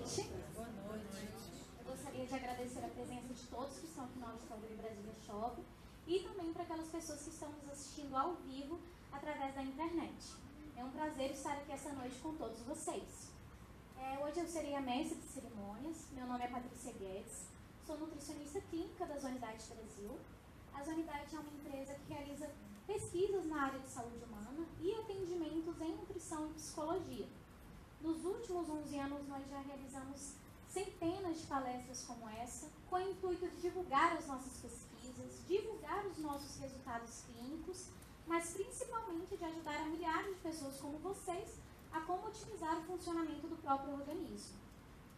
noite. Boa noite. Eu gostaria de agradecer a presença de todos que estão aqui no auditório Brasília Shopping e também para aquelas pessoas que estão nos assistindo ao vivo através da internet. É um prazer estar aqui essa noite com todos vocês. Hoje eu serei a mestre de cerimônias. Meu nome é Patrícia Guedes. Sou nutricionista clínica da Zonidade Brasil. A Zonidade é uma empresa que realiza pesquisas na área de saúde humana e atendimentos em nutrição e psicologia. Nos últimos 11 anos, nós já realizamos centenas de palestras como essa, com o intuito de divulgar as nossas pesquisas, divulgar os nossos resultados clínicos, mas principalmente de ajudar a milhares de pessoas como vocês a como otimizar o funcionamento do próprio organismo.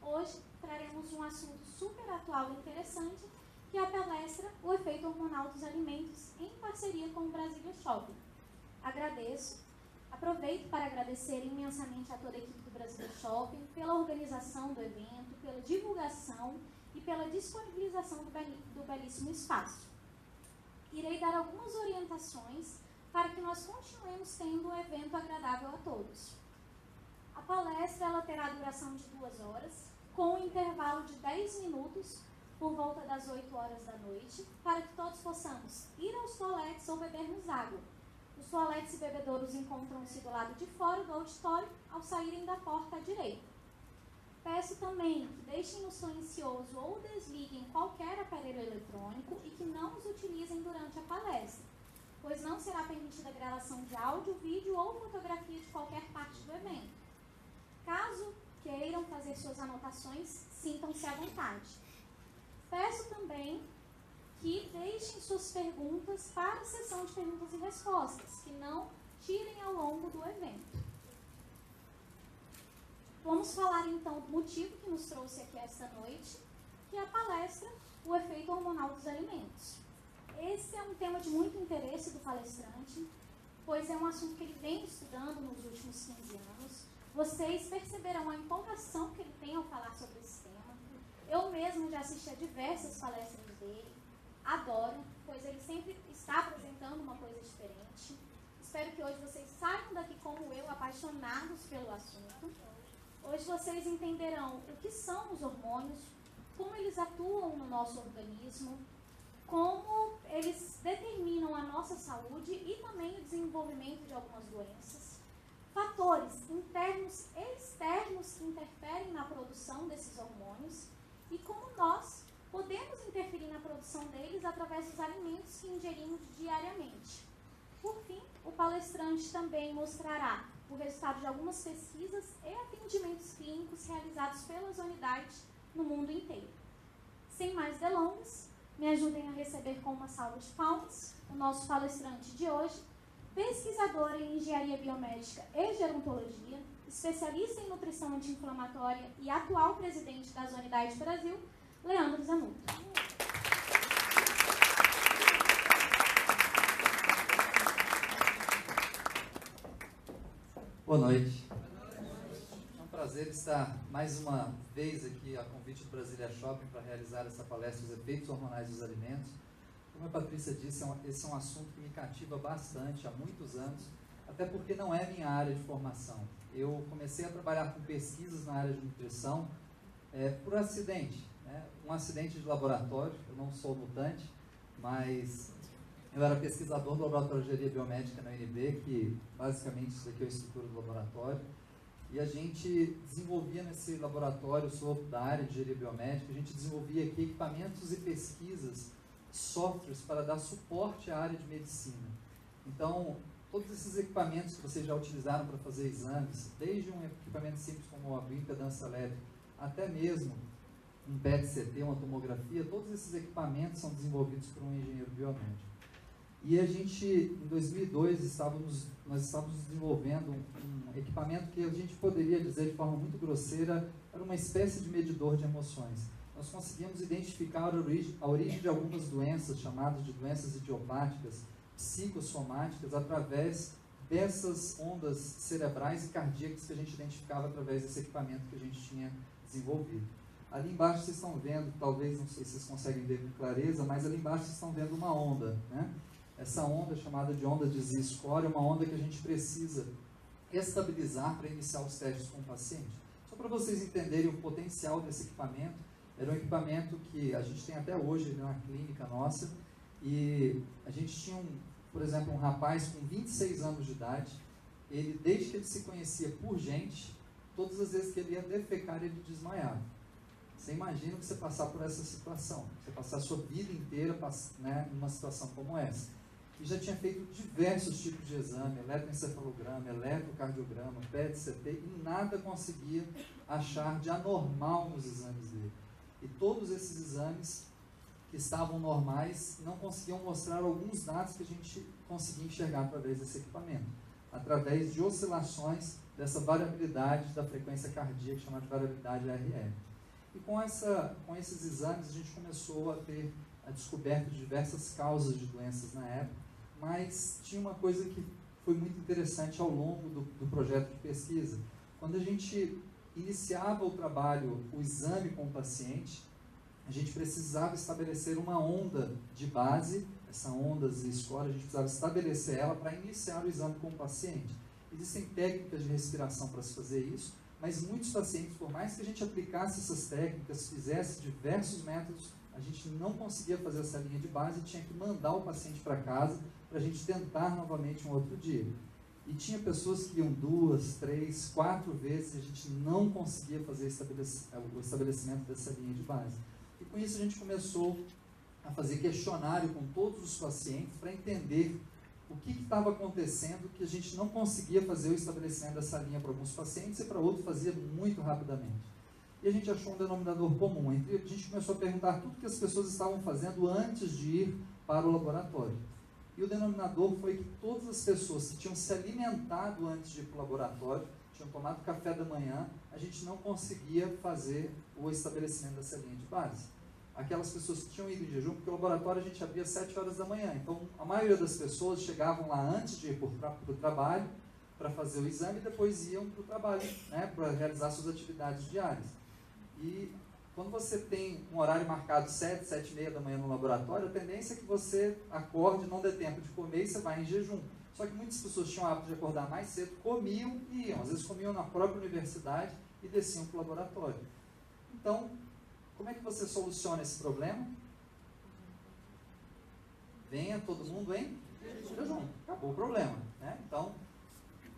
Hoje, traremos um assunto super atual e interessante, que é a palestra O Efeito Hormonal dos Alimentos, em parceria com o Brasília Shopping. Aproveito para agradecer imensamente a toda a equipe do Brasília Shopping pela organização do evento, pela divulgação e pela disponibilização do belíssimo espaço. Irei dar algumas orientações para que nós continuemos tendo um evento agradável a todos. A palestra ela terá duração de 2 horas, com um intervalo de 10 minutos, por volta das 8 horas da noite, para que todos possamos ir aos toaletes ou bebermos água. Os toaletes e bebedouros encontram-se do lado de fora do auditório, ao saírem da porta à direita. Peço também que deixem no silencioso ou desliguem qualquer aparelho eletrônico e que não os utilizem durante a palestra, pois não será permitida a gravação de áudio, vídeo ou fotografia de qualquer parte do evento. Caso queiram fazer suas anotações, sintam-se à vontade. Peço também que deixem suas perguntas para a sessão de perguntas e respostas, que não tirem ao longo do evento. Vamos falar então do motivo que nos trouxe aqui esta noite, que é a palestra O Efeito Hormonal dos Alimentos. Esse é um tema de muito interesse do palestrante, pois é um assunto que ele vem estudando nos últimos 15 anos. Vocês perceberão a empolgação que ele tem ao falar sobre esse tema. Eu mesmo já assisti a diversas palestras dele, adoro, pois ele sempre está apresentando uma coisa diferente. Espero que hoje vocês saiam daqui como eu, apaixonados pelo assunto. Hoje vocês entenderão o que são os hormônios, como eles atuam no nosso organismo, como eles determinam a nossa saúde e também o desenvolvimento de algumas doenças, fatores internos e externos que interferem na produção desses hormônios e como nós podemos interferir na produção deles através dos alimentos que ingerimos diariamente. Por fim, o palestrante também mostrará o resultado de algumas pesquisas e atendimentos clínicos realizados pelas unidades no mundo inteiro. Sem mais delongas, me ajudem a receber com uma salva de palmas o nosso palestrante de hoje, pesquisador em engenharia biomédica e gerontologia, especialista em nutrição anti-inflamatória e atual presidente da Zonidade Brasil, Leandro Zanuto. Boa noite. É um prazer estar mais uma vez aqui a convite do Brasília Shopping para realizar essa palestra Os Efeitos Hormonais dos Alimentos. Como a Patrícia disse, esse é um assunto que me cativa bastante há muitos anos, até porque não é minha área de formação. Eu comecei a trabalhar com pesquisas na área de nutrição por acidente, né? Um acidente de laboratório. Eu não sou mutante, mas eu era pesquisador do laboratório de engenharia biomédica na UNB, que basicamente isso daqui é a estrutura do laboratório. E a gente desenvolvia nesse laboratório, sou da área de engenharia biomédica, a gente desenvolvia aqui equipamentos e pesquisas, softwares para dar suporte à área de medicina. Então, todos esses equipamentos que vocês já utilizaram para fazer exames, desde um equipamento simples como a bioimpedância elétrica, até mesmo um PET-CT, uma tomografia, todos esses equipamentos são desenvolvidos por um engenheiro biomédico. E a gente, em 2002, nós estávamos desenvolvendo um equipamento que a gente poderia dizer de forma muito grosseira, era uma espécie de medidor de emoções. Nós conseguimos identificar a origem de algumas doenças, chamadas de doenças idiopáticas, psicossomáticas, através dessas ondas cerebrais e cardíacas que a gente identificava através desse equipamento que a gente tinha desenvolvido. Ali embaixo vocês estão vendo, talvez, não sei se vocês conseguem ver com clareza, mas ali embaixo vocês estão vendo uma onda, né? Essa onda, chamada de onda de Z-score, é uma onda que a gente precisa estabilizar para iniciar os testes com o paciente. Só para vocês entenderem o potencial desse equipamento, era um equipamento que a gente tem até hoje na clínica nossa, e a gente tinha, por exemplo, um rapaz com 26 anos de idade, ele, desde que ele se conhecia por gente, todas as vezes que ele ia defecar, ele desmaiava. Você imagina você passar por essa situação, você passar a sua vida inteira, né, numa situação como essa. E já tinha feito diversos tipos de exame, eletroencefalograma, eletrocardiograma, PET-CT, e nada conseguia achar de anormal nos exames dele. E todos esses exames que estavam normais não conseguiam mostrar alguns dados que a gente conseguia enxergar através desse equipamento, através de oscilações dessa variabilidade da frequência cardíaca, chamada de variabilidade RR. E com esses exames a gente começou a ter a descoberta de diversas causas de doenças na época, mas tinha uma coisa que foi muito interessante ao longo do projeto de pesquisa. Quando a gente iniciava o trabalho, o exame com o paciente, a gente precisava estabelecer uma onda de base, essa onda Z-score, a gente precisava estabelecer ela para iniciar o exame com o paciente. Existem técnicas de respiração para se fazer isso, mas muitos pacientes, por mais que a gente aplicasse essas técnicas, fizesse diversos métodos, a gente não conseguia fazer essa linha de base e tinha que mandar o paciente para casa para a gente tentar novamente um outro dia. E tinha pessoas que iam 2, 3, 4 vezes e a gente não conseguia fazer o estabelecimento dessa linha de base. E com isso a gente começou a fazer questionário com todos os pacientes para entender o que estava acontecendo que a gente não conseguia fazer o estabelecimento dessa linha para alguns pacientes e para outros fazia muito rapidamente. E a gente achou um denominador comum. A gente começou a perguntar tudo que as pessoas estavam fazendo antes de ir para o laboratório. E o denominador foi que todas as pessoas que tinham se alimentado antes de ir para o laboratório, tinham tomado café da manhã, a gente não conseguia fazer o estabelecimento dessa linha de base. Aquelas pessoas que tinham ido em jejum, porque o laboratório a gente abria às 7 horas da manhã. Então, a maioria das pessoas chegavam lá antes de ir para o trabalho, para fazer o exame, e depois iam para o trabalho, né, para realizar suas atividades diárias. E quando você tem um horário marcado 7, 7 e meia da manhã no laboratório, a tendência é que você acorde, não dê tempo de comer e você vai em jejum. Só que muitas pessoas tinham o hábito de acordar mais cedo, comiam e iam. Às vezes comiam na própria universidade e desciam para o laboratório. Então, como é que você soluciona esse problema? Venha todo mundo em jejum. Acabou o problema, né? Então,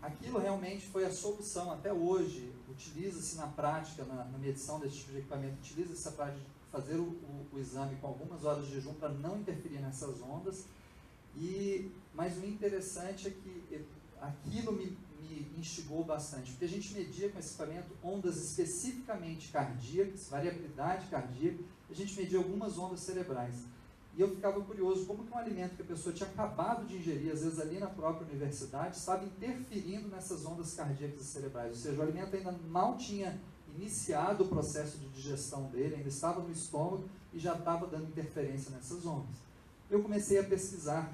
aquilo realmente foi a solução. Até hoje, utiliza-se na prática, na medição desse tipo de equipamento, utiliza-se essa prática de fazer o exame com algumas horas de jejum para não interferir nessas ondas. Mas o interessante é que aquilo me instigou bastante, porque a gente media com esse equipamento ondas especificamente cardíacas, variabilidade cardíaca, a gente media algumas ondas cerebrais. E eu ficava curioso como que um alimento que a pessoa tinha acabado de ingerir, às vezes ali na própria universidade, estava interferindo nessas ondas cardíacas e cerebrais. Ou seja, o alimento ainda mal tinha iniciado o processo de digestão dele, ainda estava no estômago e já estava dando interferência nessas ondas. Eu comecei a pesquisar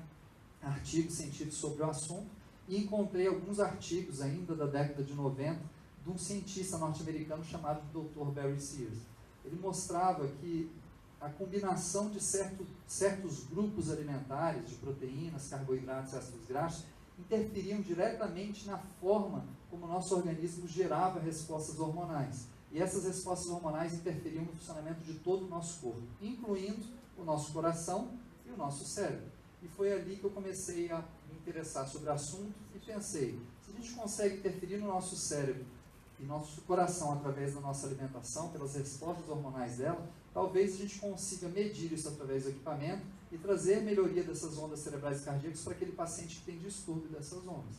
artigos científicos sobre o assunto e encontrei alguns artigos ainda da década de 90 de um cientista norte-americano chamado Dr. Barry Sears. Ele mostrava que a combinação de certos grupos alimentares, de proteínas, carboidratos e ácidos graxos, interferiam diretamente na forma como o nosso organismo gerava respostas hormonais. E essas respostas hormonais interferiam no funcionamento de todo o nosso corpo, incluindo o nosso coração e o nosso cérebro. E foi ali que eu comecei a me interessar sobre o assunto e pensei, se a gente consegue interferir no nosso cérebro e nosso coração através da nossa alimentação, pelas respostas hormonais dela, talvez a gente consiga medir isso através do equipamento e trazer melhoria dessas ondas cerebrais e cardíacas para aquele paciente que tem distúrbio dessas ondas.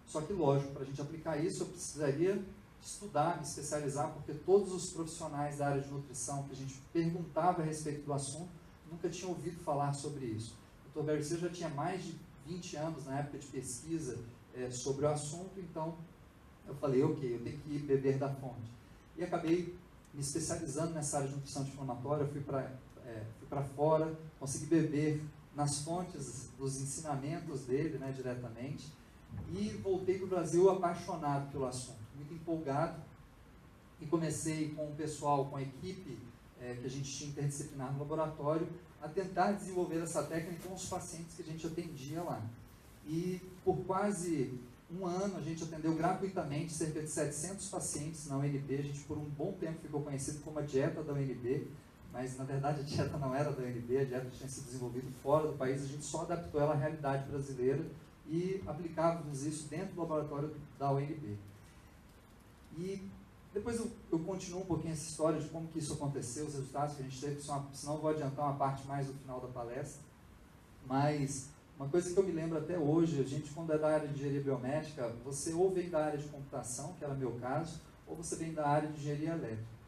Só que, lógico, para a gente aplicar isso, eu precisaria estudar, me especializar, porque todos os profissionais da área de nutrição que a gente perguntava a respeito do assunto, nunca tinham ouvido falar sobre isso. O Dr. Barry Sears já tinha mais de 20 anos na época de pesquisa sobre o assunto, então eu falei, ok, eu tenho que ir beber da fonte. E acabei me especializando nessa área de nutrição anti-inflamatória, fui para fora, consegui beber nas fontes dos ensinamentos dele, né, diretamente, e voltei para o Brasil apaixonado pelo assunto, muito empolgado, e comecei com o pessoal, com a equipe que a gente tinha interdisciplinar no laboratório, a tentar desenvolver essa técnica com os pacientes que a gente atendia lá. E por quase um ano a gente atendeu gratuitamente cerca de 700 pacientes na UNB. A gente por um bom tempo ficou conhecido como a dieta da UNB, mas na verdade a dieta não era da UNB, a dieta tinha sido desenvolvida fora do país, a gente só adaptou ela à realidade brasileira e aplicávamos isso dentro do laboratório da UNB. E depois eu continuo um pouquinho essa história de como que isso aconteceu, os resultados que a gente teve, senão eu vou adiantar uma parte mais do final da palestra. Mas uma coisa que eu me lembro até hoje, a gente quando é da área de engenharia biomédica, você ou vem da área de computação, que era meu caso, ou você vem da área de engenharia elétrica.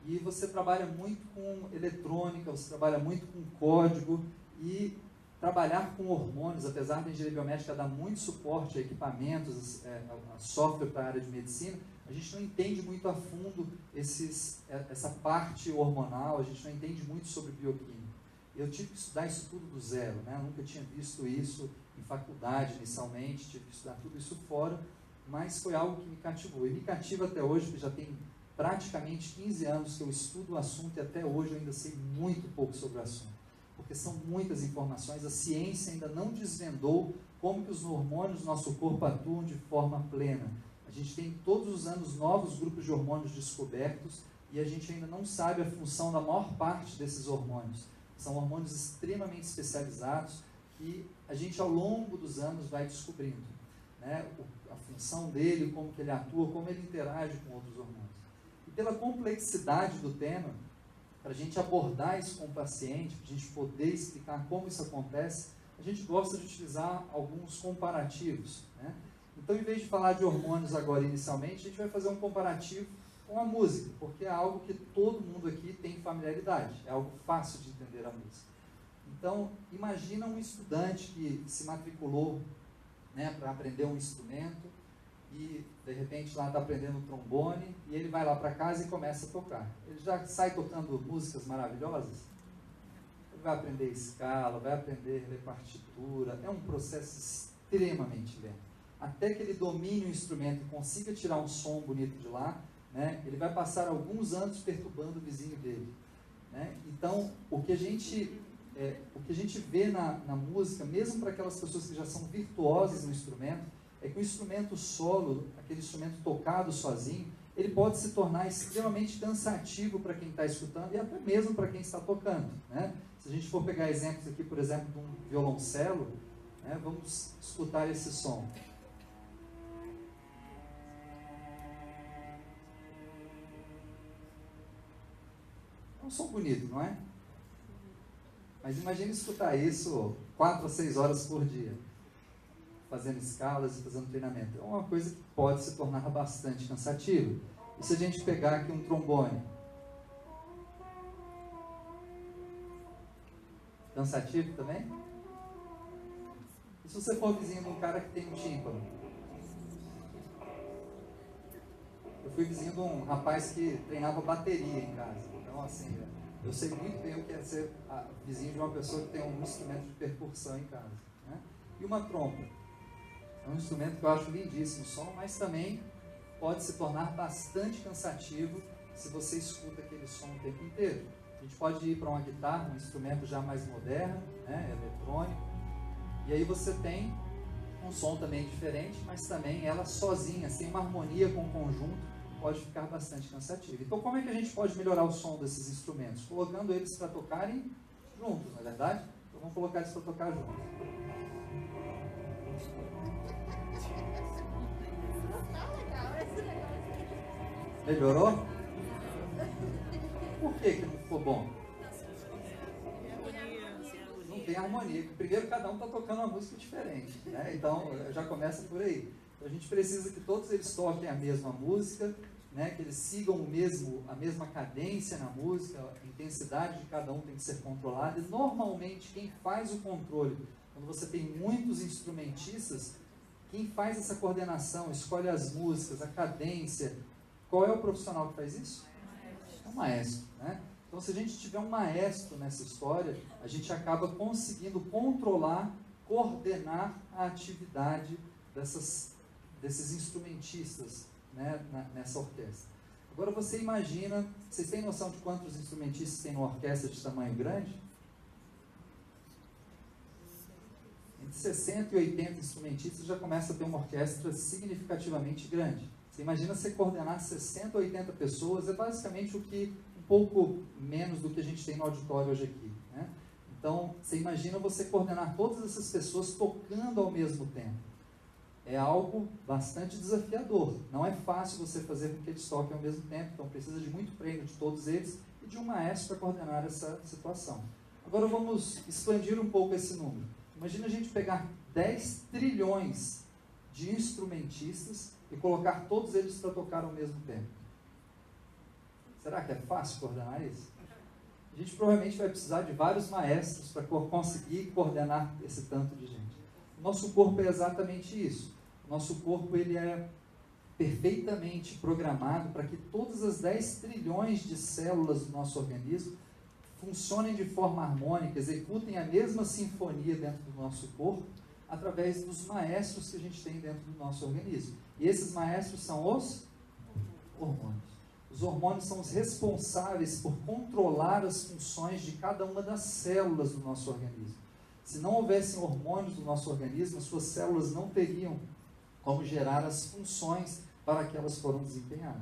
E você trabalha muito com eletrônica, você trabalha muito com código, e trabalhar com hormônios, apesar da engenharia biomédica dar muito suporte a equipamentos, a software para a área de medicina, a gente não entende muito a fundo essa parte hormonal, a gente não entende muito sobre bioquímica. Eu tive que estudar isso tudo do zero, né? Eu nunca tinha visto isso em faculdade inicialmente, tive que estudar tudo isso fora, mas foi algo que me cativou. E me cativa até hoje, porque já tem praticamente 15 anos que eu estudo o assunto e até hoje eu ainda sei muito pouco sobre o assunto. Porque são muitas informações, a ciência ainda não desvendou como que os hormônios do nosso corpo atuam de forma plena. A gente tem todos os anos novos grupos de hormônios descobertos e a gente ainda não sabe a função da maior parte desses hormônios. São hormônios extremamente especializados que a gente ao longo dos anos vai descobrindo, né? A função dele, como que ele atua, como ele interage com outros hormônios. E pela complexidade do tema, para a gente abordar isso com o paciente, para a gente poder explicar como isso acontece, a gente gosta de utilizar alguns comparativos, né? Então, em vez de falar de hormônios agora inicialmente, a gente vai fazer um comparativo com a música, porque é algo que todo mundo aqui tem familiaridade, é algo fácil de entender a música. Então, imagina um estudante que se matriculou, né, para aprender um instrumento e, de repente, lá está aprendendo trombone e ele vai lá para casa e começa a tocar. Ele já sai tocando músicas maravilhosas? Ele vai aprender escala, vai aprender ler partitura, é um processo extremamente lento. Até que ele domine o instrumento e consiga tirar um som bonito de lá, né, ele vai passar alguns anos perturbando o vizinho dele, né? Então, o que a gente vê na música, mesmo para aquelas pessoas que já são virtuosas no instrumento, é que o instrumento solo, aquele instrumento tocado sozinho, ele pode se tornar extremamente cansativo para quem está escutando e até mesmo para quem está tocando, né? Se a gente for pegar exemplos aqui, por exemplo, de um violoncelo, né, vamos escutar esse som. É um som bonito, não é? Mas imagine escutar isso 4 a 6 horas por dia, fazendo escalas e fazendo treinamento. É uma coisa que pode se tornar bastante cansativa. E se a gente pegar aqui um trombone? Cansativo também? E se você for vizinho de um cara que tem um tímpano? Eu fui vizinho de um rapaz que treinava bateria em casa. Então, assim, eu sei muito bem o que é ser vizinho de uma pessoa que tem um instrumento de percussão em casa, né? E uma trompa. É um instrumento que eu acho lindíssimo o som, mas também pode se tornar bastante cansativo se você escuta aquele som o tempo inteiro. A gente pode ir para uma guitarra, um instrumento já mais moderno, né, eletrônico, e aí você tem um som também diferente, mas também ela sozinha, sem uma harmonia com o conjunto, pode ficar bastante cansativo. Então, como é que a gente pode melhorar o som desses instrumentos? Colocando eles para tocarem juntos, não é verdade? Então, vamos colocar eles para tocar juntos. Melhorou? Por que não ficou bom? Não tem harmonia. Primeiro, cada um está tocando uma música diferente, né? Então, já começa por aí. Então, a gente precisa que todos eles toquem a mesma música, né, que eles sigam a mesma cadência na música, a intensidade de cada um tem que ser controlada. E normalmente quem faz o controle, quando você tem muitos instrumentistas, quem faz essa coordenação, escolhe as músicas, a cadência, qual é o profissional que faz isso? É um maestro, né? Então, se a gente tiver um maestro nessa história, a gente acaba conseguindo controlar, coordenar a atividade desses instrumentistas, né, nessa orquestra. Agora você imagina, vocês têm noção de quantos instrumentistas tem numa orquestra de tamanho grande? Entre 60 e 80 instrumentistas já começa a ter uma orquestra significativamente grande. Você imagina você coordenar 60 ou 80 pessoas, é basicamente um pouco menos do que a gente tem no auditório hoje aqui, né? Então, você imagina você coordenar todas essas pessoas tocando ao mesmo tempo. É algo bastante desafiador. Não é fácil você fazer com que eles toquem ao mesmo tempo, então precisa de muito treino de todos eles e de um maestro para coordenar essa situação. Agora vamos expandir um pouco esse número. Imagina a gente pegar 10 trilhões de instrumentistas e colocar todos eles para tocar ao mesmo tempo. Será que é fácil coordenar isso? A gente provavelmente vai precisar de vários maestros para conseguir coordenar esse tanto de gente. O nosso corpo é exatamente isso. O nosso corpo ele é perfeitamente programado para que todas as 10 trilhões de células do nosso organismo funcionem de forma harmônica, executem a mesma sinfonia dentro do nosso corpo, através dos maestros que a gente tem dentro do nosso organismo. E esses maestros são os hormônios. Os hormônios são os responsáveis por controlar as funções de cada uma das células do nosso organismo. Se não houvessem hormônios no nosso organismo, as suas células não teriam como gerar as funções para que elas foram desempenhadas.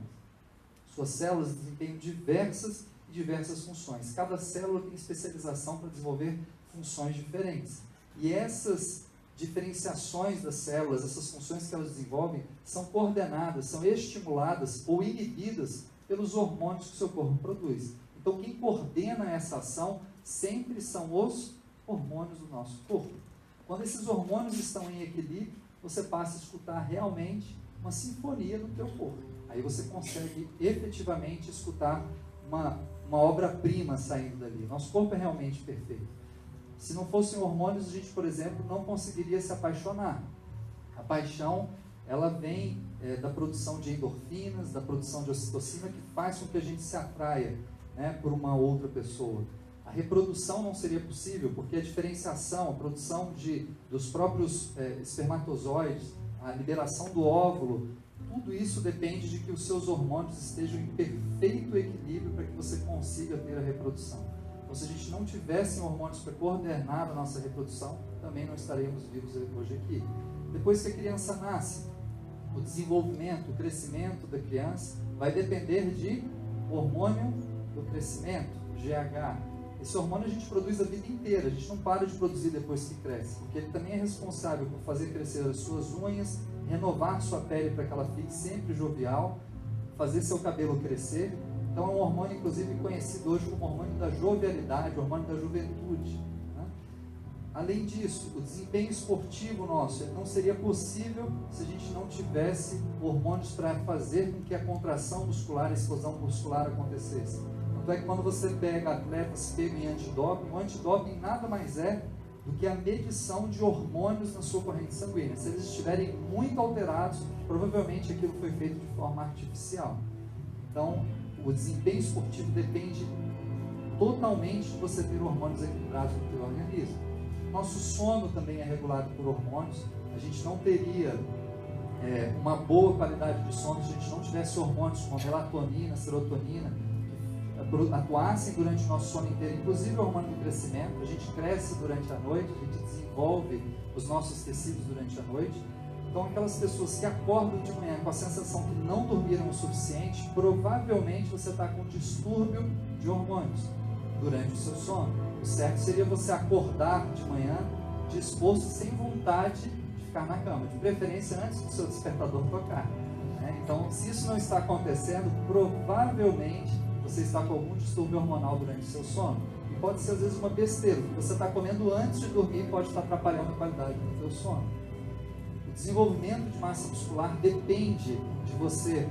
Suas células desempenham diversas funções. Cada célula tem especialização para desenvolver funções diferentes. E essas diferenciações das células, essas funções que elas desenvolvem, são coordenadas, são estimuladas ou inibidas pelos hormônios que o seu corpo produz. Então, quem coordena essa ação sempre são os hormônios do nosso corpo. Quando esses hormônios estão em equilíbrio, você passa a escutar realmente uma sinfonia no teu corpo. Aí você consegue efetivamente escutar uma obra-prima saindo dali. Nosso corpo é realmente perfeito. Se não fossem hormônios, a gente, por exemplo, não conseguiria se apaixonar. A paixão, ela vem da produção de endorfinas, da produção de ocitocina, que faz com que a gente se atraia, né, por uma outra pessoa. A reprodução não seria possível, porque a diferenciação, a produção dos próprios espermatozoides, a liberação do óvulo, tudo isso depende de que os seus hormônios estejam em perfeito equilíbrio para que você consiga ter a reprodução. Então, se a gente não tivesse hormônios para coordenar a nossa reprodução, também não estaríamos vivos hoje aqui. Depois que a criança nasce, o desenvolvimento, o crescimento da criança vai depender de hormônio do crescimento, GH. Esse hormônio a gente produz a vida inteira, a gente não para de produzir depois que cresce, porque ele também é responsável por fazer crescer as suas unhas, renovar sua pele para que ela fique sempre jovial, fazer seu cabelo crescer. Então é um hormônio, inclusive, conhecido hoje como hormônio da jovialidade, hormônio da juventude, né? Além disso, o desempenho esportivo nosso não seria possível se a gente não tivesse hormônios para fazer com que a contração muscular, a explosão muscular acontecesse. Tanto é que quando você pega atletas pegos em antidoping, o antidoping nada mais é do que a medição de hormônios na sua corrente sanguínea. Se eles estiverem muito alterados, provavelmente aquilo foi feito de forma artificial. Então, o desempenho esportivo depende totalmente de você ter hormônios equilibrados no seu organismo. Nosso sono também é regulado por hormônios. A gente não teria uma boa qualidade de sono se a gente não tivesse hormônios como melatonina, serotonina, que atuassem durante o nosso sono inteiro, inclusive o hormônio do crescimento. A gente cresce durante a noite, a gente desenvolve os nossos tecidos durante a noite. Então, aquelas pessoas que acordam de manhã com a sensação que não dormiram o suficiente, provavelmente você está com distúrbio de hormônios durante o seu sono. O certo seria você acordar de manhã disposto, sem vontade de ficar na cama, de preferência antes do seu despertador tocar, né? Então, se isso não está acontecendo, provavelmente você está com algum distúrbio hormonal durante o seu sono. E pode ser, às vezes, uma besteira. O que você está comendo antes de dormir pode estar atrapalhando a qualidade do seu sono. O desenvolvimento de massa muscular depende de você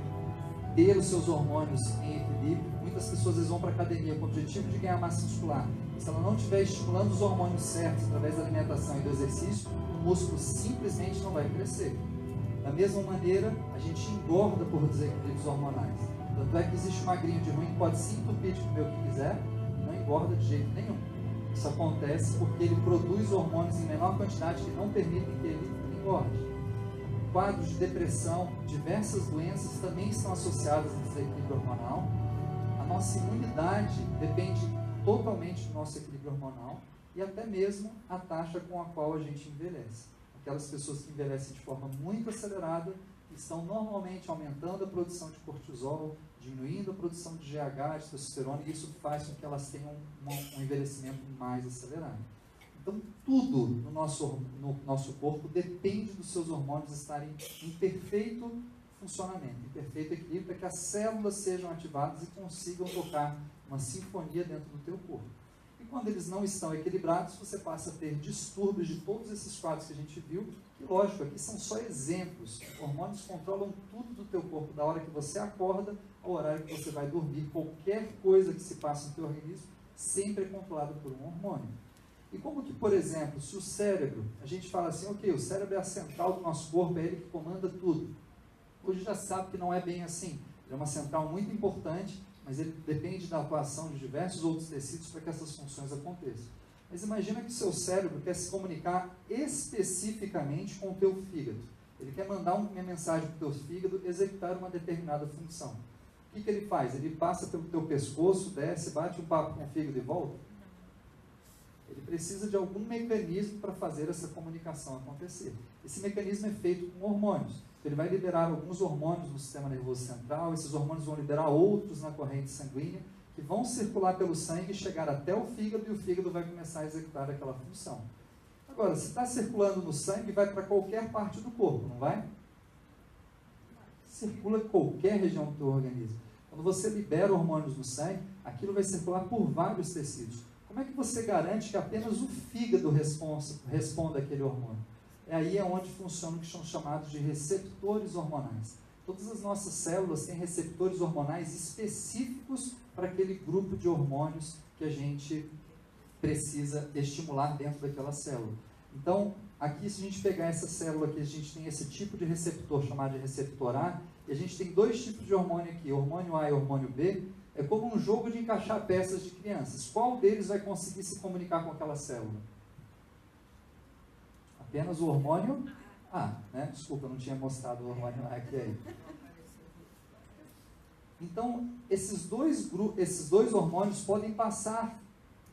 ter os seus hormônios em equilíbrio. Muitas pessoas às vezes vão para a academia com o objetivo de ganhar massa muscular. Se ela não estiver estimulando os hormônios certos através da alimentação e do exercício, o músculo simplesmente não vai crescer. Da mesma maneira, a gente engorda por desequilíbrios hormonais. Tanto é que existe magrinho de ruim que pode se entupir de comer o que quiser e não engorda de jeito nenhum. Isso acontece porque ele produz hormônios em menor quantidade que não permitem que ele engorde. Quadros de depressão, diversas doenças também estão associadas a desequilíbrio hormonal. A nossa imunidade depende totalmente do nosso equilíbrio hormonal. e até mesmo a taxa com a qual a gente envelhece. Aquelas pessoas que envelhecem de forma muito acelerada estão normalmente aumentando a produção de cortisol, diminuindo a produção de GH, de testosterona, e isso faz com que elas tenham um envelhecimento mais acelerado. Então, tudo no nosso corpo depende dos seus hormônios estarem em perfeito funcionamento, em perfeito equilíbrio, para que as células sejam ativadas e consigam tocar uma sinfonia dentro do teu corpo. E quando eles não estão equilibrados, você passa a ter distúrbios de todos esses quadros que a gente viu, que lógico, aqui são só exemplos. Hormônios controlam tudo do teu corpo, da hora que você acorda ao horário que você vai dormir. Qualquer coisa que se passa no teu organismo sempre é controlado por um hormônio. E como que, por exemplo, se o cérebro, a gente fala assim, ok, o cérebro é a central do nosso corpo, é ele que comanda tudo. Hoje já sabe que não é bem assim. Ele é uma central muito importante, mas ele depende da atuação de diversos outros tecidos para que essas funções aconteçam. Mas imagina que o seu cérebro quer se comunicar especificamente com o teu fígado. Ele quer mandar uma mensagem para o teu fígado executar uma determinada função. O que ele faz? Ele passa pelo teu pescoço, desce, bate um papo com o fígado e volta? Ele precisa de algum mecanismo para fazer essa comunicação acontecer. Esse mecanismo é feito com hormônios. Ele vai liberar alguns hormônios no sistema nervoso central, esses hormônios vão liberar outros na corrente sanguínea, que vão circular pelo sangue e chegar até o fígado, e o fígado vai começar a executar aquela função. Agora, se está circulando no sangue, vai para qualquer parte do corpo, não vai? Circula em qualquer região do teu organismo. Quando você libera hormônios no sangue, aquilo vai circular por vários tecidos. Como é que você garante que apenas o fígado responda àquele hormônio? Aí é onde funcionam o que são chamados de receptores hormonais. Todas as nossas células têm receptores hormonais específicos para aquele grupo de hormônios que a gente precisa estimular dentro daquela célula. Então, aqui se a gente pegar essa célula aqui, a gente tem esse tipo de receptor chamado de receptor A, e a gente tem dois tipos de hormônio aqui, hormônio A e hormônio B. É como um jogo de encaixar peças de crianças. Qual deles vai conseguir se comunicar com aquela célula? Apenas o hormônio A, né? Desculpa, eu não tinha mostrado o hormônio A aqui aí. Então, esses dois hormônios podem passar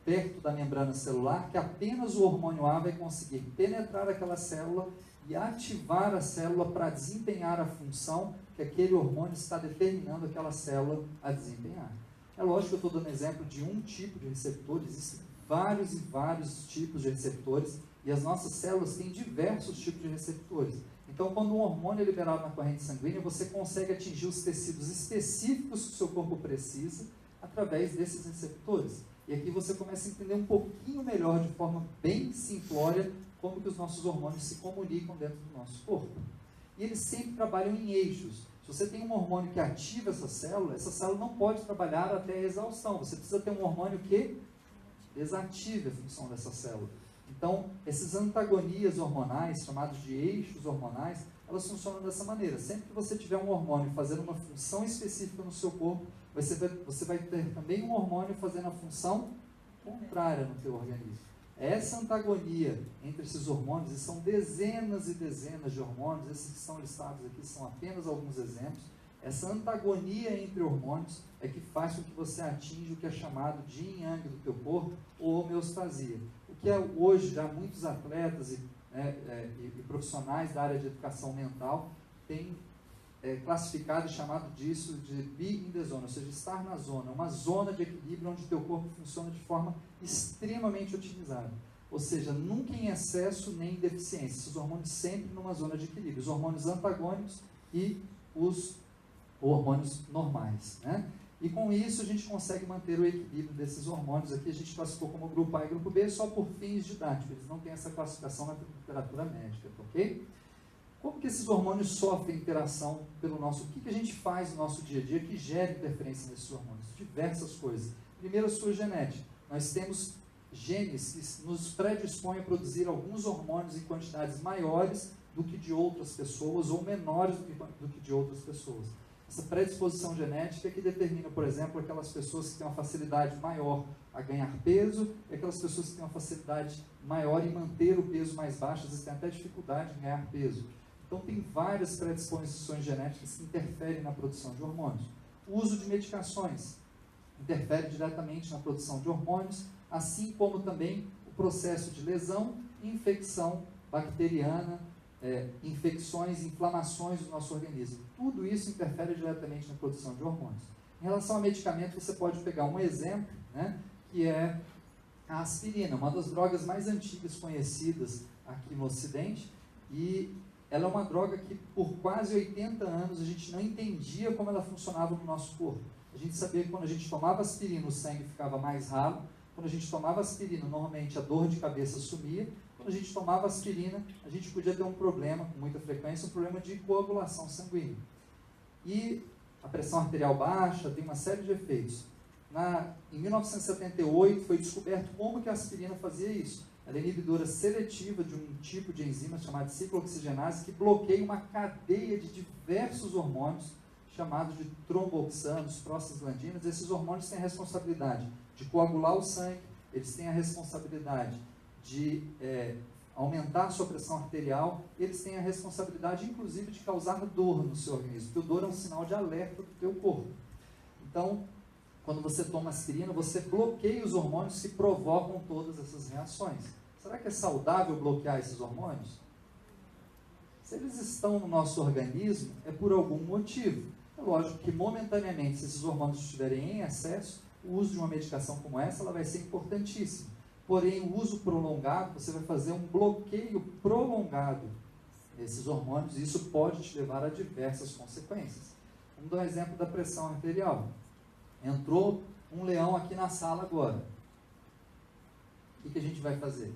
perto da membrana celular, que apenas o hormônio A vai conseguir penetrar aquela célula e ativar a célula para desempenhar a função que aquele hormônio está determinando aquela célula a desempenhar. É lógico que eu estou dando exemplo de um tipo de receptor, existem vários e vários tipos de receptores, e as nossas células têm diversos tipos de receptores. Então, quando um hormônio é liberado na corrente sanguínea, você consegue atingir os tecidos específicos que o seu corpo precisa através desses receptores. E aqui você começa a entender um pouquinho melhor, de forma bem simplória, como que os nossos hormônios se comunicam dentro do nosso corpo. E eles sempre trabalham em eixos. Se você tem um hormônio que ativa essa célula não pode trabalhar até a exaustão. Você precisa ter um hormônio que desative a função dessa célula. Então, essas antagonias hormonais, chamadas de eixos hormonais, elas funcionam dessa maneira. Sempre que você tiver um hormônio fazendo uma função específica no seu corpo, você vai ter também um hormônio fazendo a função contrária no teu organismo. Essa antagonia entre esses hormônios, e são dezenas e dezenas de hormônios, esses que estão listados aqui são apenas alguns exemplos, essa antagonia entre hormônios é que faz com que você atinja o que é chamado de yin yang do teu corpo, ou homeostasia. O que é hoje já muitos atletas e profissionais da área de educação mental têm classificado e chamado disso de be in the zone, ou seja, estar na zona, uma zona de equilíbrio onde o teu corpo funciona de forma extremamente otimizada. Ou seja, nunca em excesso nem em deficiência. Os hormônios sempre numa zona de equilíbrio. Os hormônios antagônicos e os hormônios normais, né? E com isso a gente consegue manter o equilíbrio desses hormônios. Aqui a gente classificou como grupo A e grupo B só por fins didáticos. Eles não têm essa classificação na literatura médica, ok? Como que esses hormônios sofrem interação pelo nosso... O que a gente faz no nosso dia a dia que gera interferência nesses hormônios? Diversas coisas. Primeiro, a sua genética. Nós temos genes que nos predispõem a produzir alguns hormônios em quantidades maiores do que de outras pessoas ou menores do que de outras pessoas. Essa predisposição genética é que determina, por exemplo, aquelas pessoas que têm uma facilidade maior a ganhar peso e aquelas pessoas que têm uma facilidade maior em manter o peso mais baixo, às vezes têm até dificuldade em ganhar peso. Então, tem várias predisposições genéticas que interferem na produção de hormônios. O uso de medicações interfere diretamente na produção de hormônios, assim como também o processo de lesão e infecção bacteriana, infecções, inflamações do nosso organismo. Tudo isso interfere diretamente na produção de hormônios. Em relação a medicamento, você pode pegar um exemplo, né, que é a aspirina, uma das drogas mais antigas conhecidas aqui no Ocidente, e ela é uma droga que por quase 80 anos a gente não entendia como ela funcionava no nosso corpo. A gente sabia que quando a gente tomava aspirina o sangue ficava mais ralo, quando a gente tomava aspirina normalmente a dor de cabeça sumia, quando a gente tomava aspirina a gente podia ter um problema, com muita frequência, um problema de coagulação sanguínea. E a pressão arterial baixa tem uma série de efeitos. Em 1978 foi descoberto como que a aspirina fazia isso. Ela é inibidora seletiva de um tipo de enzima chamada ciclooxigenase que bloqueia uma cadeia de diversos hormônios chamados de tromboxanos, prostaglandinas. Esses hormônios têm a responsabilidade de coagular o sangue, eles têm a responsabilidade de aumentar a sua pressão arterial, eles têm a responsabilidade inclusive de causar dor no seu organismo, porque o dor é um sinal de alerta do teu corpo. Então, quando você toma aspirina, você bloqueia os hormônios que provocam todas essas reações. Será que é saudável bloquear esses hormônios? Se eles estão no nosso organismo, é por algum motivo. É lógico que momentaneamente, se esses hormônios estiverem em excesso, o uso de uma medicação como essa ela vai ser importantíssimo. Porém, o uso prolongado, você vai fazer um bloqueio prolongado desses hormônios e isso pode te levar a diversas consequências. Vamos dar um exemplo da pressão arterial. Entrou um leão aqui na sala agora. O que a gente vai fazer?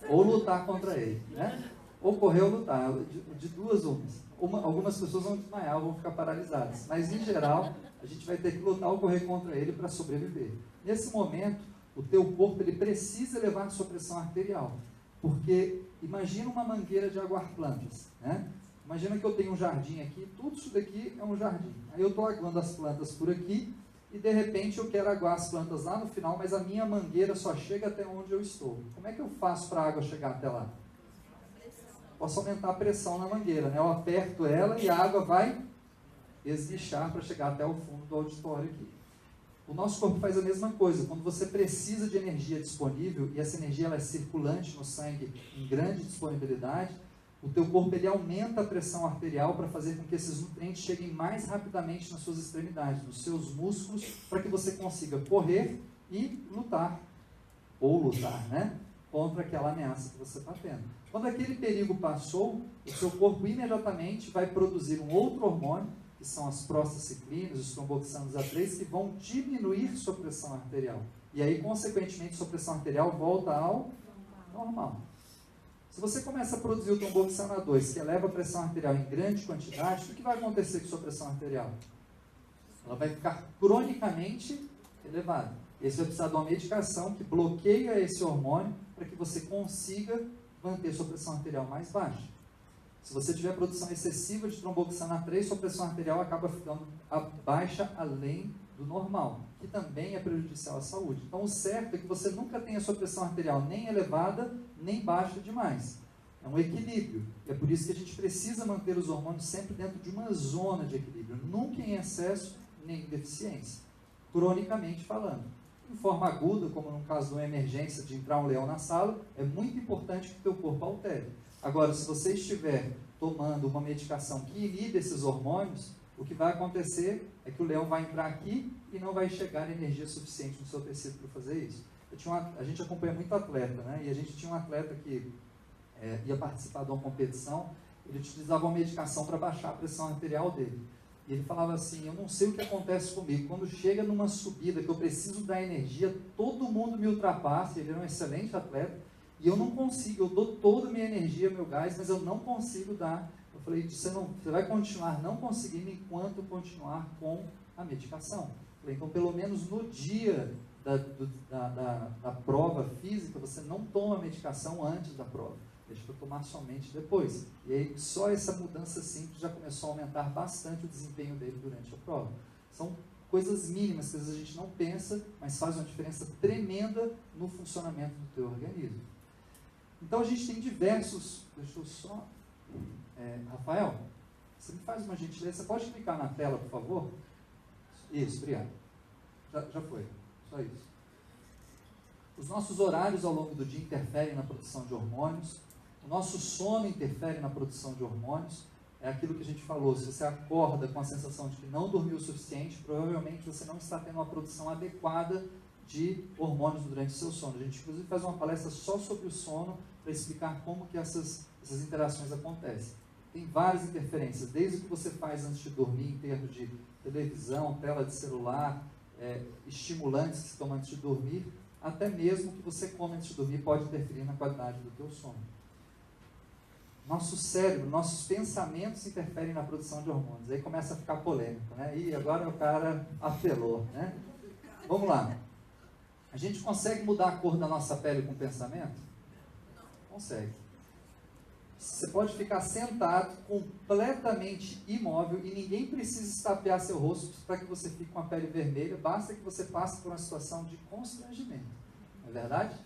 Ou lutar contra ele, né? Ou correr ou lutar, de duas umas. Algumas pessoas vão desmaiar, vão ficar paralisadas, mas em geral a gente vai ter que lutar ou correr contra ele para sobreviver. Nesse momento, o teu corpo ele precisa elevar a sua pressão arterial, porque imagina uma mangueira de aguar plantas, né? Imagina que eu tenho um jardim aqui, tudo isso daqui é um jardim. Aí eu estou aguando as plantas por aqui e de repente eu quero aguar as plantas lá no final, mas a minha mangueira só chega até onde eu estou. Como é que eu faço para a água chegar até lá? Posso aumentar a pressão na mangueira, né? Eu aperto ela e a água vai esguichar para chegar até o fundo do auditório aqui. O nosso corpo faz a mesma coisa. Quando você precisa de energia disponível e essa energia ela é circulante no sangue em grande disponibilidade, o teu corpo ele aumenta a pressão arterial para fazer com que esses nutrientes cheguem mais rapidamente nas suas extremidades, nos seus músculos, para que você consiga correr e lutar, né, contra aquela ameaça que você está tendo. Quando aquele perigo passou, o seu corpo imediatamente vai produzir um outro hormônio, que são as prostaciclinas, os tromboxanos A3, que vão diminuir sua pressão arterial. E aí, consequentemente, sua pressão arterial volta ao normal. Se você começa a produzir o tromboxano A2, que eleva a pressão arterial em grande quantidade, o que vai acontecer com sua pressão arterial? Ela vai ficar cronicamente elevada. E você vai precisar de uma medicação que bloqueia esse hormônio para que você consiga manter sua pressão arterial mais baixa. Se você tiver produção excessiva de tromboxano A3, sua pressão arterial acaba ficando baixa além do normal, que também é prejudicial à saúde. Então, o certo é que você nunca tenha sua pressão arterial nem elevada, nem baixa demais. É um equilíbrio. E é por isso que a gente precisa manter os hormônios sempre dentro de uma zona de equilíbrio, nunca em excesso, nem em deficiência, cronicamente falando. Em forma aguda, como no caso de uma emergência de entrar um leão na sala, é muito importante que o teu corpo altere. Agora, se você estiver tomando uma medicação que inibe esses hormônios, o que vai acontecer é que o leão vai entrar aqui e não vai chegar energia suficiente no seu tecido para fazer isso. A gente acompanha muito atleta, né? E a gente tinha um atleta que ia participar de uma competição, ele utilizava uma medicação para baixar a pressão arterial dele. E ele falava assim, eu não sei o que acontece comigo, quando chega numa subida que eu preciso dar energia, todo mundo me ultrapassa, ele era um excelente atleta, e eu não consigo, eu dou toda a minha energia, meu gás, mas eu não consigo dar. Eu falei, você vai continuar não conseguindo enquanto continuar com a medicação. Eu falei, então pelo menos no dia da prova física, você não toma a medicação antes da prova. Deixa para tomar somente depois. E aí só essa mudança simples já começou a aumentar bastante o desempenho dele durante a prova. São coisas mínimas que às vezes a gente não pensa, mas faz uma diferença tremenda no funcionamento do teu organismo. Então a gente tem diversos... Deixa eu só... Rafael, você me faz uma gentileza, você pode clicar na tela, por favor? Isso, obrigado. Já foi, só isso. Os nossos horários ao longo do dia interferem na produção de hormônios. O nosso sono interfere na produção de hormônios. É aquilo que a gente falou, se você acorda com a sensação de que não dormiu o suficiente, provavelmente você não está tendo uma produção adequada de hormônios durante o seu sono. A gente, inclusive, faz uma palestra só sobre o sono para explicar como que essas interações acontecem. Tem várias interferências, desde o que você faz antes de dormir, em termos de televisão, tela de celular, estimulantes que se tomam antes de dormir, até mesmo o que você come antes de dormir pode interferir na qualidade do teu sono. Nosso cérebro, nossos pensamentos interferem na produção de hormônios. Aí começa a ficar polêmico, né? E agora o cara apelou, né? Vamos lá. A gente consegue mudar a cor da nossa pele com o pensamento? Consegue. Você pode ficar sentado, completamente imóvel, e ninguém precisa estapear seu rosto para que você fique com a pele vermelha, basta que você passe por uma situação de constrangimento. Não é verdade?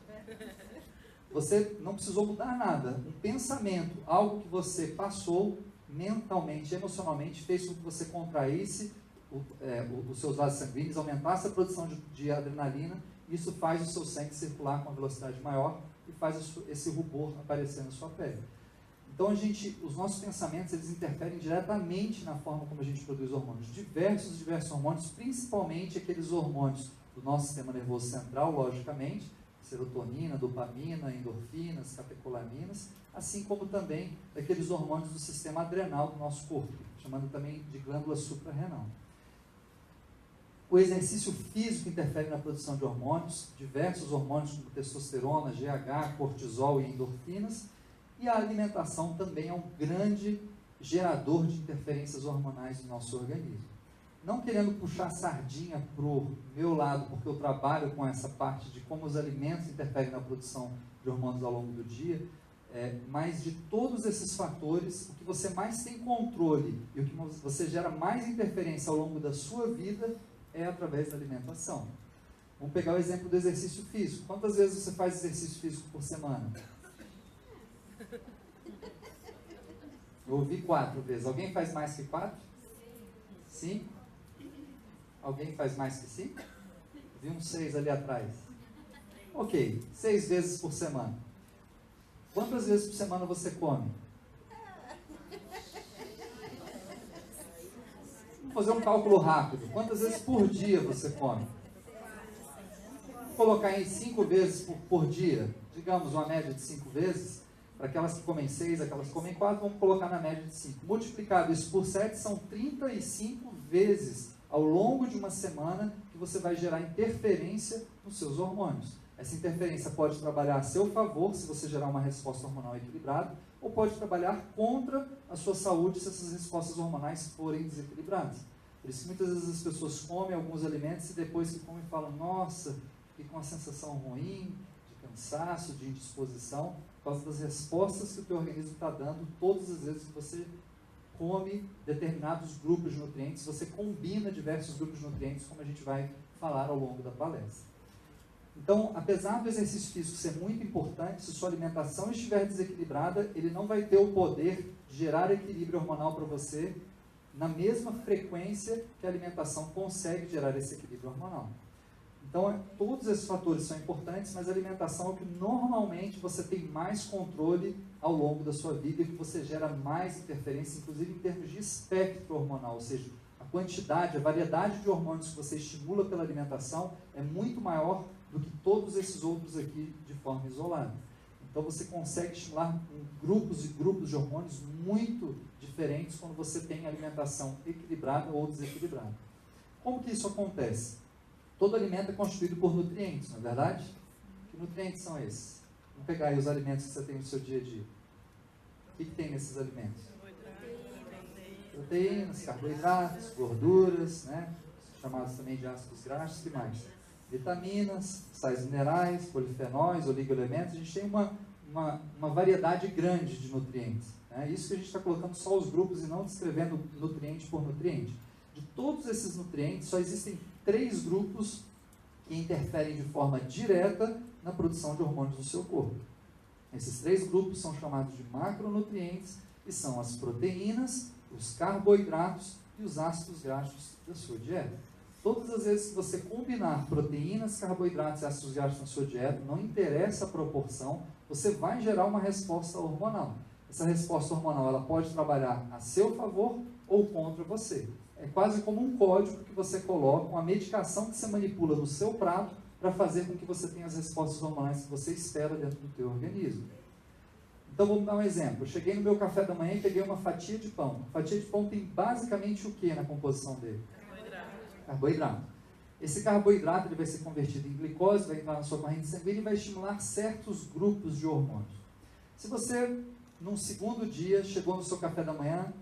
Você não precisou mudar nada. Um pensamento, algo que você passou mentalmente, emocionalmente, fez com que você contraísse os seus vasos sanguíneos, aumentasse a produção de adrenalina. Isso faz o seu sangue circular com uma velocidade maior e faz esse rubor aparecer na sua pele. Então, os nossos pensamentos, eles interferem diretamente na forma como a gente produz hormônios. Diversos hormônios, principalmente aqueles hormônios do nosso sistema nervoso central, logicamente, serotonina, dopamina, endorfinas, catecolaminas, assim como também daqueles hormônios do sistema adrenal do nosso corpo, chamando também de glândula suprarrenal. O exercício físico interfere na produção de hormônios, diversos hormônios como testosterona, GH, cortisol e endorfinas, e a alimentação também é um grande gerador de interferências hormonais no nosso organismo. Não querendo puxar sardinha para o meu lado, porque eu trabalho com essa parte de como os alimentos interferem na produção de hormônios ao longo do dia, mas de todos esses fatores, o que você mais tem controle e o que você gera mais interferência ao longo da sua vida é através da alimentação. Vamos pegar o exemplo do exercício físico. Quantas vezes você faz exercício físico por semana? Eu ouvi 4 vezes. Alguém faz mais que 4? 5? Alguém faz mais que 5? Vi uns 6 ali atrás. Ok, 6 vezes por semana. Quantas vezes por semana você come? Vamos fazer um cálculo rápido. Quantas vezes por dia você come? Vamos colocar em 5 vezes por dia. Digamos uma média de 5 vezes. Para aquelas que comem 6, aquelas que comem 4, vamos colocar na média de 5. Multiplicado isso por 7, são 35 vezes ao longo de uma semana que você vai gerar interferência nos seus hormônios. Essa interferência pode trabalhar a seu favor, se você gerar uma resposta hormonal equilibrada, ou pode trabalhar contra a sua saúde se essas respostas hormonais forem desequilibradas. Por isso que muitas vezes as pessoas comem alguns alimentos e depois que comem falam, nossa, fiquei com uma sensação ruim, de cansaço, de indisposição, por causa das respostas que o teu organismo está dando todas as vezes que você come determinados grupos de nutrientes, você combina diversos grupos de nutrientes, como a gente vai falar ao longo da palestra. Então, apesar do exercício físico ser muito importante, se sua alimentação estiver desequilibrada, ele não vai ter o poder de gerar equilíbrio hormonal para você na mesma frequência que a alimentação consegue gerar esse equilíbrio hormonal. Então, todos esses fatores são importantes, mas a alimentação é o que normalmente você tem mais controle ao longo da sua vida e que você gera mais interferência, inclusive em termos de espectro hormonal, ou seja, a quantidade, a variedade de hormônios que você estimula pela alimentação é muito maior do que todos esses outros aqui de forma isolada. Então, você consegue estimular grupos e grupos de hormônios muito diferentes quando você tem alimentação equilibrada ou desequilibrada. Como que isso acontece? Todo alimento é constituído por nutrientes, não é verdade? Que nutrientes são esses? Vamos pegar aí os alimentos que você tem no seu dia a dia. O que tem nesses alimentos? Proteínas, carboidratos, gorduras, né? Chamados também de ácidos graxos, e mais? Vitaminas, sais minerais, polifenóis, oligoelementos. A gente tem uma variedade grande de nutrientes. Né? Isso que a gente está colocando só os grupos e não descrevendo nutriente por nutriente. De todos esses nutrientes, só existem 3 grupos que interferem de forma direta na produção de hormônios no seu corpo. Esses 3 grupos são chamados de macronutrientes e são as proteínas, os carboidratos e os ácidos graxos da sua dieta. Todas as vezes que você combinar proteínas, carboidratos e ácidos graxos na sua dieta, não interessa a proporção, você vai gerar uma resposta hormonal. Essa resposta hormonal ela pode trabalhar a seu favor ou contra você. É quase como um código que você coloca, uma medicação que você manipula no seu prato para fazer com que você tenha as respostas hormonais que você espera dentro do teu organismo. Então, vamos dar um exemplo. Eu cheguei no meu café da manhã e peguei uma fatia de pão. A fatia de pão tem basicamente o que na composição dele? Carboidrato. Esse carboidrato ele vai ser convertido em glicose, vai entrar na sua corrente sanguínea e vai estimular certos grupos de hormônios. Se você, num segundo dia, chegou no seu café da manhã,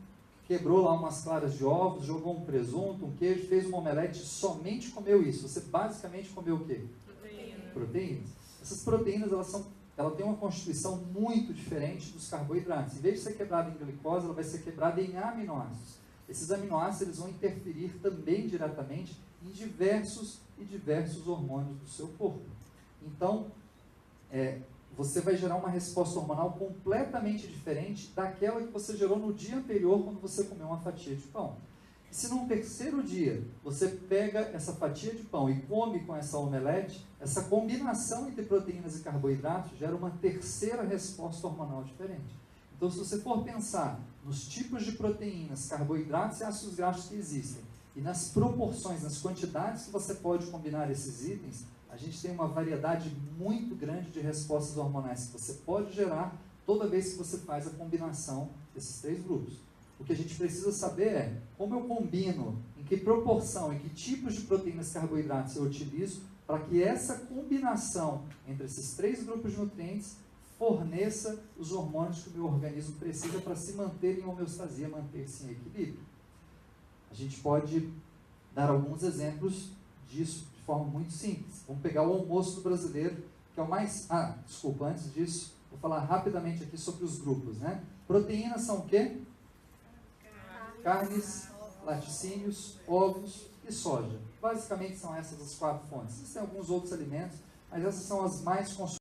quebrou lá umas claras de ovos, jogou um presunto, um queijo, fez uma omelete, somente comeu isso, você basicamente comeu o quê? Proteínas. Essas proteínas, ela tem uma constituição muito diferente dos carboidratos. Em vez de ser quebrada em glicose, ela vai ser quebrada em aminoácidos. Esses aminoácidos eles vão interferir também diretamente em diversos hormônios do seu corpo. Então, você vai gerar uma resposta hormonal completamente diferente daquela que você gerou no dia anterior quando você comeu uma fatia de pão. E se num terceiro dia você pega essa fatia de pão e come com essa omelete, essa combinação entre proteínas e carboidratos gera uma terceira resposta hormonal diferente. Então, se você for pensar nos tipos de proteínas, carboidratos e ácidos graxos que existem, e nas proporções, nas quantidades que você pode combinar esses itens, a gente tem uma variedade muito grande de respostas hormonais que você pode gerar toda vez que você faz a combinação desses três grupos. O que a gente precisa saber é como eu combino, em que proporção, em que tipos de proteínas e carboidratos eu utilizo para que essa combinação entre esses três grupos de nutrientes forneça os hormônios que o meu organismo precisa para se manter em homeostasia, manter-se em equilíbrio. A gente pode dar alguns exemplos disso de forma muito simples. Vamos pegar o almoço do brasileiro, que é o mais... antes disso, vou falar rapidamente aqui sobre os grupos, né? Proteínas são o quê? Carnes, laticínios, ovos e soja. Basicamente são essas as 4 fontes. Existem alguns outros alimentos, mas essas são as mais consumidas.